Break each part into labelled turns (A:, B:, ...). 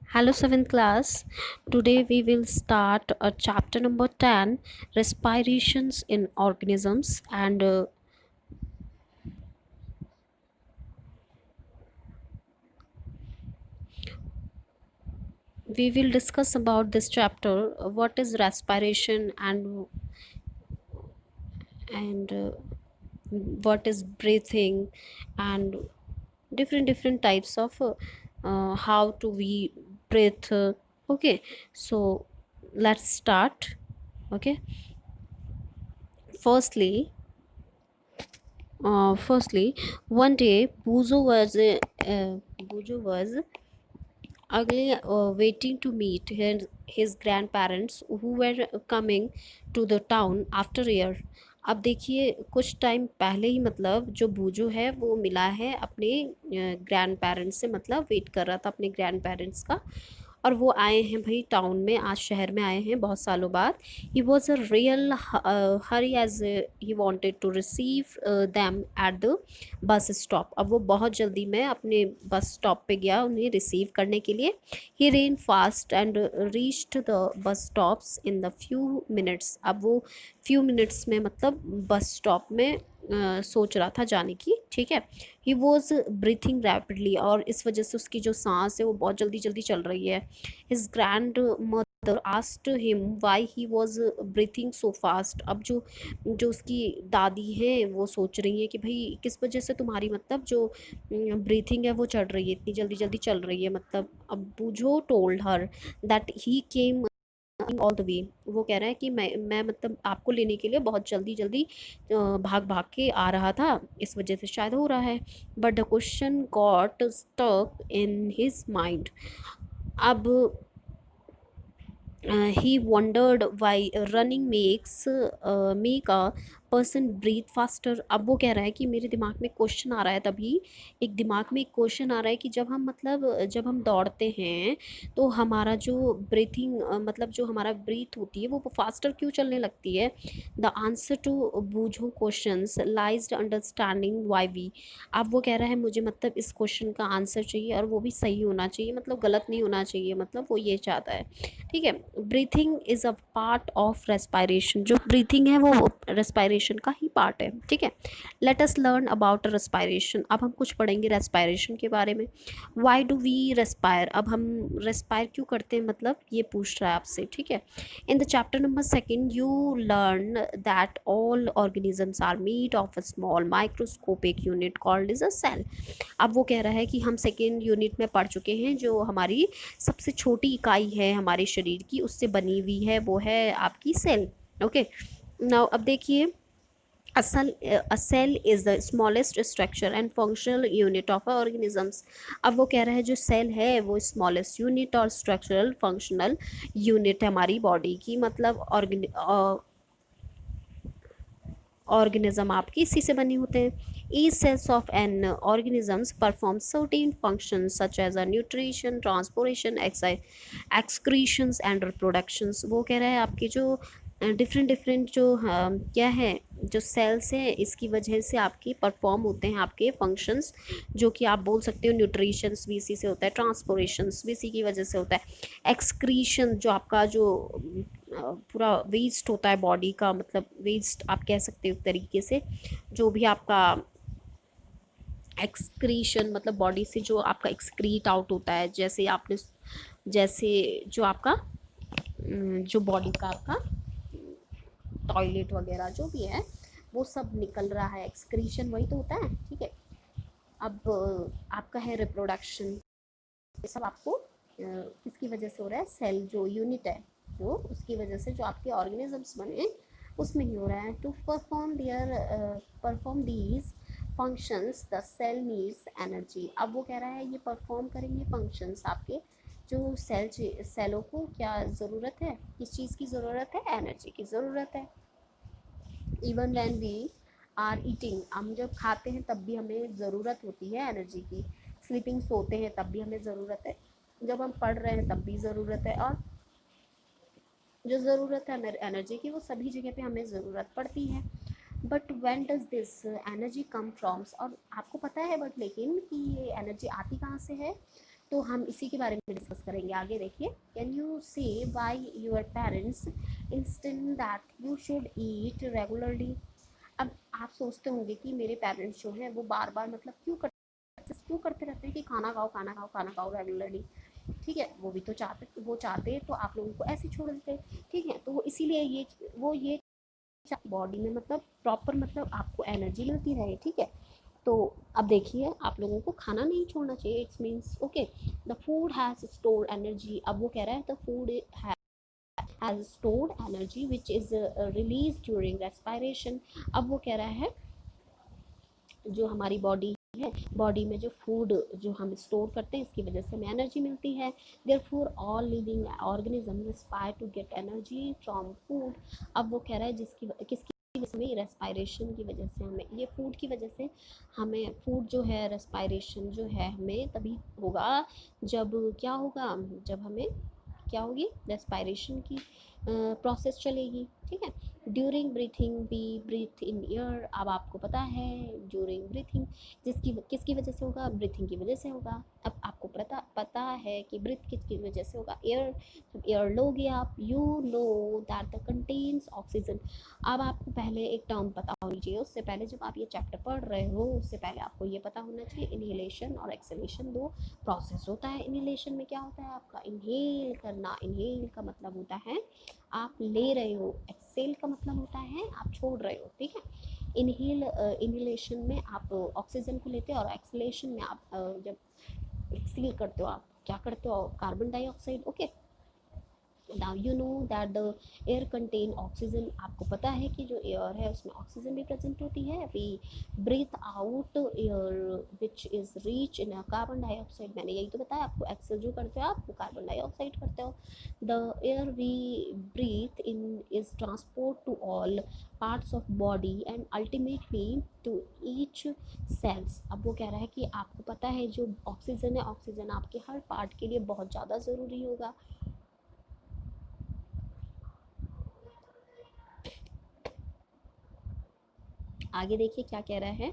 A: Hello, 7th class. Today we will start chapter number 10, respirations in organisms, and we will discuss about this chapter, what is respiration, and what is breathing, and different types of how to we breathe. Okay, so let's start. Okay, firstly firstly, one day Buzo was ugly, waiting to meet his grandparents who were coming to the town after a year. अब देखिए, कुछ time पहले ही मतलब जो बूजो है वो मिला है अपने ग्रैंड पेरेंट्स से, मतलब वेट कर रहा था अपने ग्रैंड पेरेंट्स का। और वो आए हैं भाई टाउन में, आज शहर में आए हैं बहुत सालों बाद। He was a real hurry as he wanted to receive them at the bus stop. अब वो बहुत जल्दी में अपने बस स्टॉप पे गया उन्हें रिसीव करने के लिए। He ran fast and reached the bus stops in the few minutes. अब वो फ्यू मिनट्स में मतलब बस स्टॉप में सोच रहा था जाने की, ठीक है। ही वॉज ब्रीथिंग रैपिडली, और इस वजह से उसकी जो सांस है वो बहुत जल्दी जल्दी चल रही है। His grand mother asked him why he was breathing so fast. अब जो जो उसकी दादी है वो सोच रही है कि भाई किस वजह से तुम्हारी मतलब जो ब्रीथिंग है वो चढ़ रही है, इतनी जल्दी जल्दी चल रही है। मतलब अब Boojho told her that he came all the way. वो कह रहा है कि मैं मतलब आपको लेने के लिए बहुत जल्दी जल्दी भाग भाग के आ रहा था, इस वजह से शायद हो रहा है। But the question got stuck in his mind. अब he wondered why running make a person breathe faster। अब वो कह रहा है कि मेरे दिमाग में क्वेश्चन आ रहा है, तभी एक दिमाग में एक क्वेश्चन आ रहा है कि जब हम मतलब जब हम दौड़ते हैं तो हमारा जो ब्रीथिंग मतलब जो हमारा ब्रीथ होती है वो फास्टर क्यों चलने लगती है। The answer to Boojho question lies understanding why we. अब वो कह रहा है मुझे मतलब इस क्वेश्चन का आंसर चाहिए, और वो भी सही होना चाहिए, मतलब गलत नहीं होना चाहिए, मतलब वो ये चाहता है। ठीक है। Breathing is a part of respiration. जो ब्रीथिंग है वो रेस्पायरेशन का ही पार्ट है, ठीक है। Let us learn about respiration. अब हम कुछ पढ़ेंगे रेस्पायरेशन के बारे में। Why do we respire. अब हम रेस्पायर क्यों करते हैं, मतलब ये पूछ रहा है आपसे, ठीक है। In the chapter number second you learn that all organisms are made of a small microscopic unit called is a cell. अब वो कह रहा है कि हम सेकेंड यूनिट में पढ़ चुके हैं, जो हमारी सबसे छोटी इकाई है हमारे शरीर की उससे बनी हुई है, वो है आपकी सेल। ओके, नाउ अब देखिए, a cell is the smallest structure and functional unit of a organisms। अब वो कह रहा है जो सेल है वो स्मॉलेस्ट यूनिट और स्ट्रक्चरल फंक्शनल यूनिट है हमारी बॉडी की, मतलब ऑर्गेनिज्म आपकी इसी से बने होते हैं। Each cells of an organisms perform certain function such as a nutrition, transportation, excretions and reproductions. वो कह रहा है आपके जो डिफरेंट डिफरेंट जो क्या है, जो सेल्स हैं इसकी वजह से आपके परफॉर्म होते हैं आपके फंक्शंस, जो कि आप बोल सकते हो न्यूट्रिशंस भी इसी से होता है, ट्रांसपोर्टेशंस भी इसी की वजह से होता है, एक्सक्रीशन जो आपका जो पूरा वेस्ट होता है बॉडी का, मतलब वेस्ट आप कह सकते हो एक तरीके से, जो भी आपका एक्सक्रीशन मतलब बॉडी से जो आपका एक्सक्रीट आउट होता है, जैसे आपने जैसे जो आपका जो बॉडी का आपका टॉयलेट वगैरह जो भी है वो सब निकल रहा है, एक्सक्रीशन वही तो होता है, ठीक है। अब आपका है रिप्रोडक्शन, ये सब आपको किसकी वजह से हो रहा है, सेल जो यूनिट है जो उसकी वजह से जो आपके ऑर्गेनिजम्स बने उसमें ही हो रहा है। To perform these functions the cell needs energy. अब वो कह रहा है ये परफॉर्म करेंगे फंक्शंस आपके जो सेलों को क्या ज़रूरत है, किस चीज़ की ज़रूरत है, एनर्जी की ज़रूरत है। Even when we are eating, हम जब खाते हैं तब भी हमें ज़रूरत होती है एनर्जी की। स्लीपिंग, सोते हैं तब भी हमें ज़रूरत है, जब हम पढ़ रहे हैं तब भी ज़रूरत है, और जो ज़रूरत है हमें एनर्जी की वो सभी जगह पे हमें ज़रूरत पड़ती है। But when does this energy come firms, और आपको पता है बट लेकिन कि ये एनर्जी आती कहाँ से है, तो हम इसी के बारे में डिस्कस करेंगे आगे। देखिए, कैन यू से why your parents instant that you should eat regularly. अब आप सोचते होंगे कि मेरे पेरेंट्स जो हैं वो बार बार मतलब क्यों करते रहते हैं कि खाना खाओ खाना खाओ खाना खाओ रेगुलरली। ठीक है, वो भी तो चाहते तो आप लोगों को ऐसे छोड़ देते। ठीक है, तो वो इसीलिए ये बॉडी में मतलब प्रॉपर मतलब आपको एनर्जी मिलती रहे। ठीक है, तो अब देखिए आप लोगों को खाना नहीं छोड़ना चाहिए, it's means okay the food has store energy. अब वो कह रहा है the food has stored energy which is release during respiration. अब वो कह रहा है जो हमारी बॉडी है, बॉडी में जो फूड जो हम स्टोर करते हैं इसकी वजह से हमें एनर्जी मिलती है। Therefore all living organism respire to get energy from food. अब वो कह रहा है किसकी वजह से, रेस्पायरेशन की वजह से, हमें ये फूड की वजह से हमें फूड जो है रेस्पायरेशन जो है हमें तभी होगा जब क्या होगा, जब हमें क्या होगी रेस्पायरेशन की प्रोसेस चलेगी। ठीक है, during breathing we breathe in air. अब आपको पता है ड्यूरिंग ब्रीथिंग जिसकी किसकी वजह से होगा, ब्रीथिंग की वजह से होगा। अब आपको पता है कि ब्रीथ किसकी वजह से होगा, एयर। जब एयर लोगे आप, you know that the contains oxygen. अब आपको पहले एक टर्म पता होनी चाहिए, उससे पहले जब आप ये चैप्टर पढ़ रहे हो उससे पहले आपको ये पता होना चाहिए इनहेलेशन और एक्सहेलेशन दो प्रोसेस होता है। इनहेलेशन में क्या होता है आपका इनहेल करना, इनहेल का मतलब होता है आप ले रहे हो, एक्सेल का मतलब होता है आप छोड़ रहे हो। ठीक है, इनहेलेशन में आप ऑक्सीजन को लेते हो और एक्सलेशन में आप जब एक्सेल करते हो आप क्या करते हो, carbon dioxide. Okay, now you know that the air contain oxygen. आपको पता है कि जो एयर है उसमें ऑक्सीजन भी प्रेजेंट होती है। We breathe out air which is rich in carbon dioxide. मैंने यही तो बताया आपको, एक्सेल जो करते हो आप वो कार्बन डाइऑक्साइड करते हो। The air we breathe in is transport to all parts of body and ultimately to each cells. अब वो कह रहा है कि आपको पता है जो ऑक्सीजन है, ऑक्सीजन आपके हर पार्ट के लिए बहुत ज़्यादा ज़रूरी होगा। आगे देखिए क्या कह रहा है,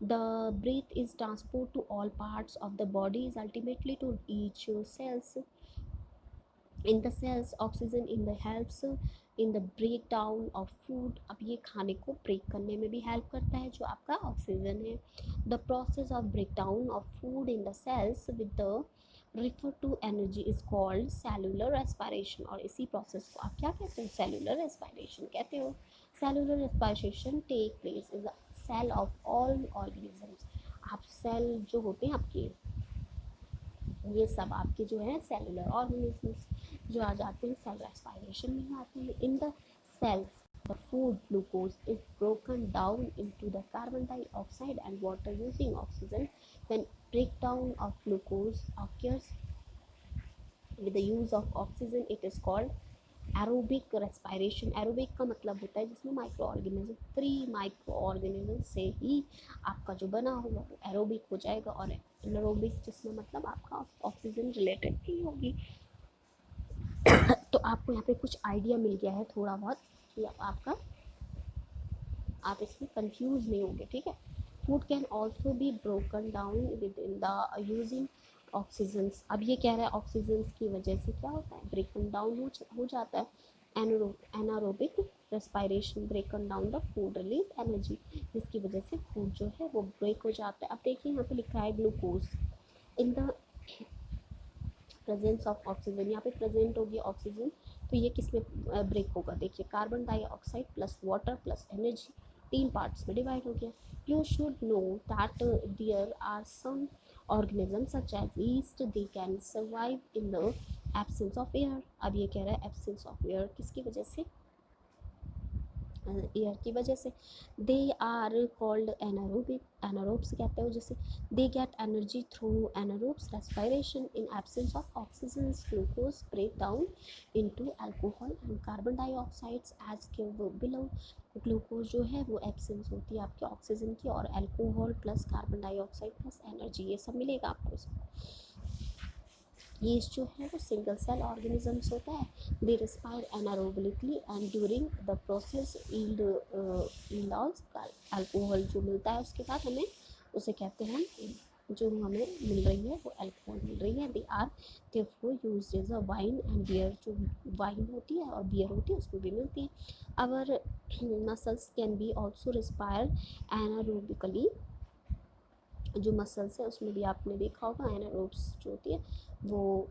A: the breath is transport to all parts of the body is ultimately to each cells in the cells oxygen in the helps in the break down of food. अब ये खाने को ब्रेक करने में भी हेल्प करता है जो आपका ऑक्सीजन है। The process of break down of food in the cells with the refer to energy is called cellular respiration. और इसी प्रोसेस को आप क्या कहते हो, सेलुलर रेस्पिरेशन कहते हो। Cellular respiration take place in the cell of all organisms. आप सेल जो होते हैं आपके, ये सब आपके जो है सेलुलर ऑर्गेनिजम्स जो आ जाते हैं सेल रेस्पिरेशन में आते हैं। In the cells the food glucose is broken down into the carbon dioxide and water using oxygen. When breakdown of glucose occurs with the use of oxygen it is called aerobic respiration. Aerobic का मतलब होता है जिसमें micro organism, free micro organism से ही आपका जो बना होगा वो एरोबिक हो जाएगा, और एनारोबिक जिसमें मतलब आपका ऑक्सीजन रिलेटेड ही होगी। तो आपको यहाँ पे कुछ आइडिया मिल गया है थोड़ा बहुत कि आपका आप इसमें कंफ्यूज नहीं होंगे। ठीक है, food can also be broken down with in the using oxygens. अब ये कह रहा है ऑक्सीजन्स की वजह से क्या होता है, ब्रेकन डाउन हो जाता है। Anaerobic respiration ब्रेकन down the food release energy, जिसकी वजह से फूड जो है वो ब्रेक हो जाता है। अब देखिए यहाँ पे लिखा है glucose in the presence of oxygen, यहाँ पे प्रेजेंट होगी ऑक्सीजन, तो ये किस में ब्रेक होगा, देखिए carbon dioxide plus water plus energy, तीन पार्ट्स में डिवाइड हो गया। You should know that there are some organisms such as yeast they can survive in the absence of air। अब ये कह रहा है absence of air किसकी वजह से, एयर की वजह से। They are called anaerobic, anaerobes कहते हो जैसे। They get energy through anaerobes respiration in absence of oxygen glucose break down into alcohol and carbon dioxides as below. Glucose जो है वो एब्सेंस होती है आपके ऑक्सीजन की, और alcohol plus carbon dioxide plus energy ये सब मिलेगा आपको इसमें। ये जो है वो सिंगल सेल ऑर्गेनिजम्स होता है, they respire anaerobically and during the process yield alcohol जो मिलता है उसके बाद हमें, उसे कहते हैं, जो हमें मिल रही है वो अल्कोहल मिल रही है। They are therefore used as a wine and beer, जो वाइन होती है और बियर होती है उसमें भी मिलती है। Our muscles can be also respire anaerobically, जो मसल्स है उसमें भी आपने देखा होगा एनारोब्स जो होती है वो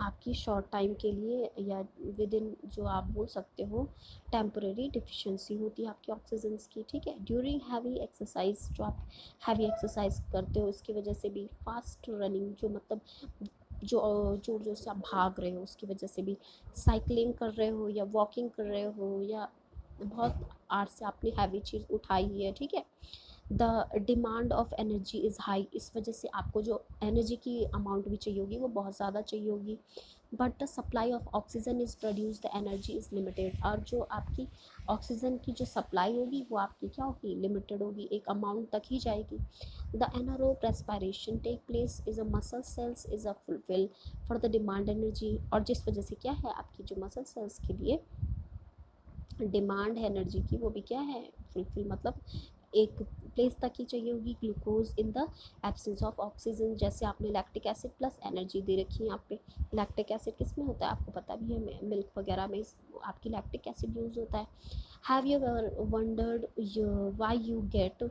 A: आपकी शॉर्ट टाइम के लिए या विद इन, जो आप बोल सकते हो टेम्परेरी डिफिशिएंसी होती है आपकी ऑक्सीजन्स की, ठीक है। ड्यूरिंग हैवी एक्सरसाइज, जो आप हैवी एक्सरसाइज करते हो इसकी वजह से भी, फास्ट रनिंग जो मतलब जो जोर जोर से आप भाग रहे हो उसकी वजह से भी, साइकिलिंग कर रहे हो या वॉकिंग कर रहे हो या बहुत आर्ट से आपने हैवी चीज़ उठाई है, ठीक है। The demand of energy is high, इस वजह से आपको जो एनर्जी की अमाउंट भी चाहिए होगी वो बहुत ज़्यादा चाहिए होगी। But the supply of oxygen is produce, the energy is limited, और जो आपकी ऑक्सीजन की जो सप्लाई होगी वो आपकी क्या होगी, लिमिटेड होगी, एक अमाउंट तक ही जाएगी। The anaerobe respiration take place is a muscle cells is a fulfil for the demand energy, और जिस वजह से क्या है आपकी जो मसल सेल्स के लिए डिमांड है एनर्जी की वो भी क्या है, फुलफिल, मतलब एक प्लेस तक ही चाहिए होगी। Glucose in the absence of oxygen, जैसे आपने लैक्टिक एसिड प्लस एनर्जी दे रखी है यहाँ पे। लैक्टिक एसिड किस में होता है आपको पता भी है, मिल्क वगैरह में आपकी लैक्टिक एसिड यूज होता है। Have you ever wondered why you get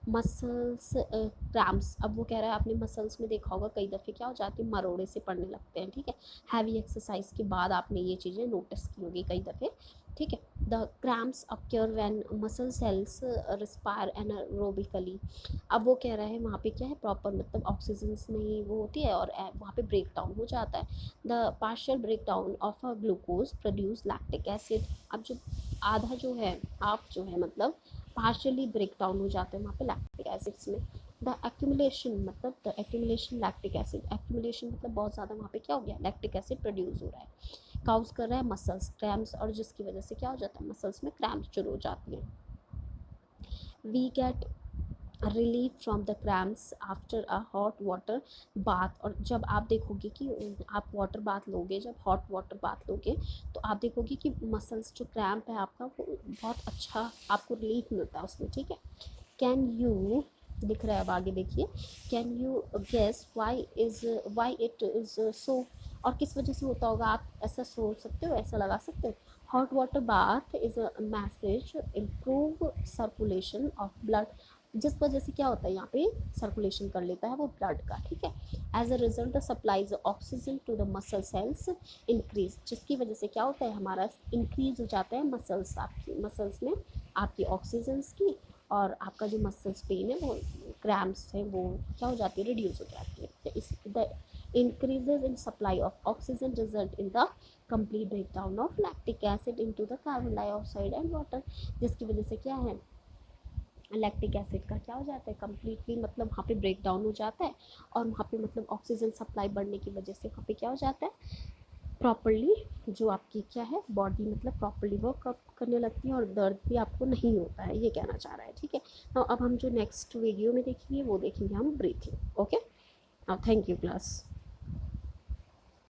A: muscles cramps, अब वो कह रहा है आपने मसल्स में देखा होगा कई दफ़े क्या हो जाती है, मरोड़े से पड़ने लगते हैं, ठीक है। हैवी एक्सरसाइज के बाद आपने ये चीज़ें नोटिस की होगी कई दफ़े, ठीक है। The cramps acquire when muscle cells respire anaerobically, अब वो कह रहा है वहाँ पे क्या है, प्रॉपर मतलब ऑक्सीजन नहीं वो होती है और वहाँ पे ब्रेक डाउन हो जाता है। The partial break down of a glucose produce lactic acid, अब जो आधा जो है, हाफ जो है मतलब पार्शियली ब्रेक डाउन हो जाते हैं वहाँ पे लैक्टिक एसिड्स में। द एक्यूमुलेशन, मतलब the accumulation lactic acid, accumulation मतलब बहुत ज़्यादा वहाँ पे क्या हो गया, लैक्टिक एसिड प्रोड्यूस हो रहा है, काउज कर रहा है मसल्स क्रैम्प्स, और जिसकी वजह से क्या हो जाता है, मसल्स में क्रैम्प्स शुरू हो जाती हैं। We get relief from the cramps after a hot water bath, और जब आप देखोगे कि आप वाटर बाथ लोगे, जब हॉट वाटर बाथ लोगे तो आप देखोगे कि मसल्स जो क्रैम्प है आपका वो बहुत अच्छा आपको रिलीफ मिलता है उसमें, ठीक है। कैन यू, दिख रहा है अब आगे देखिए, can you guess why it is so, और किस वजह से होता होगा, आप ऐसा सोच सकते हो, ऐसा लगा सकते हो। Hot water bath is a message improve circulation of blood, जिस वजह से क्या होता है यहाँ पे सर्कुलेशन कर लेता है वो ब्लड का, ठीक है। As a result the supplies oxygen to the muscle cells increase, जिसकी वजह से क्या होता है हमारा इंक्रीज हो जाता है मसल्स, आपकी मसल्स में आपकी ऑक्सीजन्स की, और आपका जो मसल्स पेन है वो क्रैम्प्स है वो क्या हो जाती है, रिड्यूस हो जाती है। इस the increases in supply of oxygen result in the complete breakdown of lactic acid into the carbon dioxide and water, जिसकी वजह से क्या है लैक्टिक एसिड का क्या हो जाता है कम्प्लीटली, मतलब वहाँ पे ब्रेक डाउन हो जाता है, और वहाँ पे मतलब ऑक्सीजन सप्लाई बढ़ने की वजह से वहाँ पे क्या हो जाता है प्रॉपरली, जो आपकी क्या है बॉडी मतलब प्रॉपरली वर्क करने लगती है और दर्द भी आपको नहीं होता है, ये कहना चाह रहा है, ठीक है। तो अब हम जो नेक्स्ट वीडियो में देखेंगे वो देखेंगे हम breathing, okay. Thank you class.